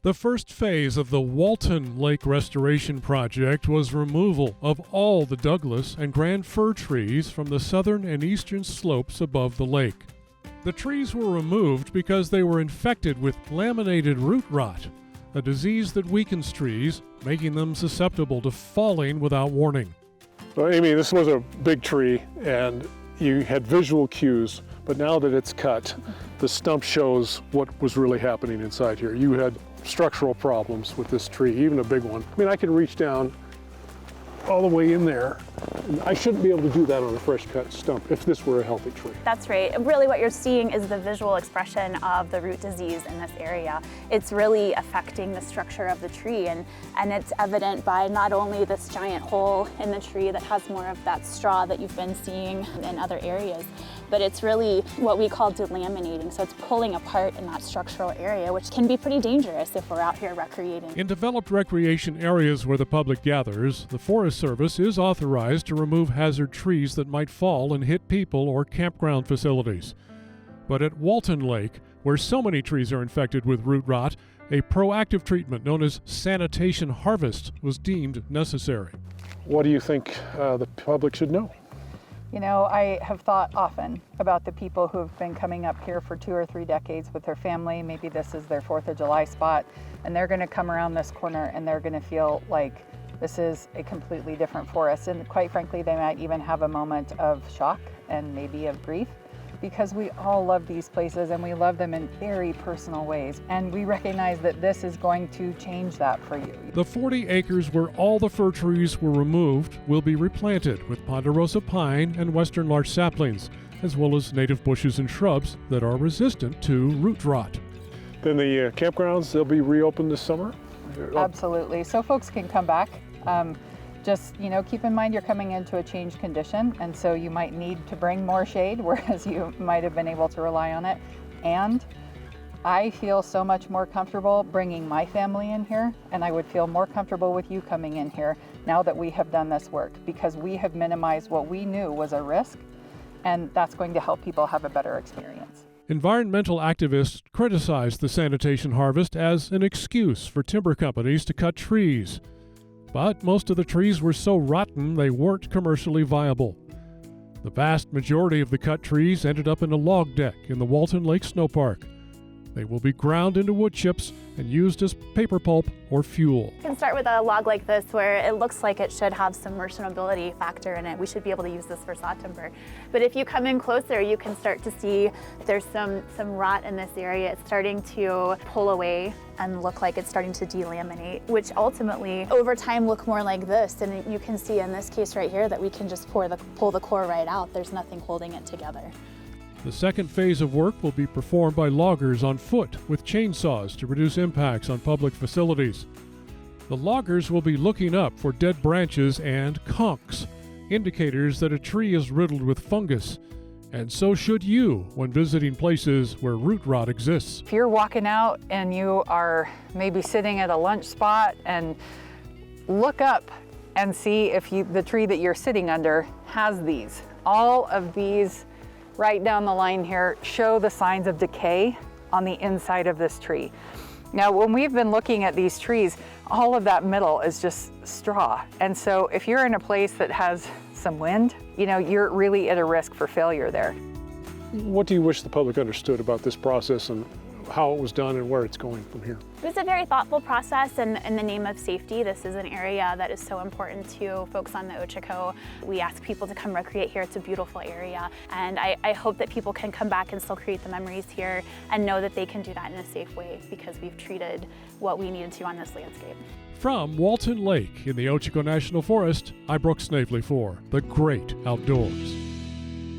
The first phase of the Walton Lake restoration project was removal of all the Douglas and grand fir trees from the southern and eastern slopes above the lake. The trees were removed because they were infected with laminated root rot, a disease that weakens trees, making them susceptible to falling without warning. So Amy, this was a big tree and you had visual cues, but now that it's cut, the stump shows what was really happening inside here. You had structural problems with this tree, even a big one. I mean, I can reach down all the way in there. And I shouldn't be able to do that on a fresh cut stump if this were a healthy tree. That's right. Really what you're seeing is the visual expression of the root disease in this area. It's really affecting the structure of the tree, and it's evident by not only this giant hole in the tree that has more of that straw that you've been seeing in other areas, but it's really what we call delaminating. So it's pulling apart in that structural area, which can be pretty dangerous if we're out here recreating. In developed recreation areas where the public gathers, the Forest Service is authorized to remove hazard trees that might fall and hit people or campground facilities. But at Walton Lake, where so many trees are infected with root rot, a proactive treatment known as sanitation harvest was deemed necessary. What do you think the public should know? You know, I have thought often about the people who have been coming up here for 2 or 3 decades with their family. Maybe this is their 4th of July spot, and they're going to come around this corner and they're going to feel like this is a completely different forest. And quite frankly, they might even have a moment of shock and maybe of grief, because we all love these places and we love them in very personal ways. And we recognize that this is going to change that for you. The 40 acres where all the fir trees were removed will be replanted with ponderosa pine and western larch saplings, as well as native bushes and shrubs that are resistant to root rot. Then the campgrounds, they'll be reopened this summer? Absolutely. So folks can come back. Just, keep in mind you're coming into a changed condition, and so you might need to bring more shade, whereas you might have been able to rely on it. And I feel so much more comfortable bringing my family in here, and I would feel more comfortable with you coming in here now that we have done this work, because we have minimized what we knew was a risk, and that's going to help people have a better experience. Environmental activists criticized the sanitation harvest as an excuse for timber companies to cut trees. But most of the trees were so rotten they weren't commercially viable. The vast majority of the cut trees ended up in a log deck in the Walton Lake Snowpark. They will be ground into wood chips and used as paper pulp or fuel. You can start with a log like this where it looks like it should have some merchantability factor in it. We should be able to use this for saw timber. But if you come in closer, you can start to see there's some rot in this area. It's starting to pull away and look like it's starting to delaminate, which ultimately over time look more like this. And you can see in this case right here that we can just pull the core right out. There's nothing holding it together. The second phase of work will be performed by loggers on foot with chainsaws to reduce impacts on public facilities. The loggers will be looking up for dead branches and conchs, indicators that a tree is riddled with fungus. And so should you when visiting places where root rot exists. If you're walking out and you are maybe sitting at a lunch spot, and look up and see if the tree that you're sitting under has these. All of these right down the line here show the signs of decay on the inside of this tree. Now, when we've been looking at these trees, all of that middle is just straw. And so if you're in a place that has some wind, you're really at a risk for failure there. What do you wish the public understood about this process and how it was done and where it's going from here? It was a very thoughtful process, and in the name of safety, this is an area that is so important to folks on the Ochiko. We ask people to come recreate here. It's a beautiful area, and I hope that people can come back and still create the memories here and know that they can do that in a safe way, because we've treated what we needed to on this landscape. From Walton Lake in the Ochiko National Forest, I'm Brooks Snavely for The Great Outdoors.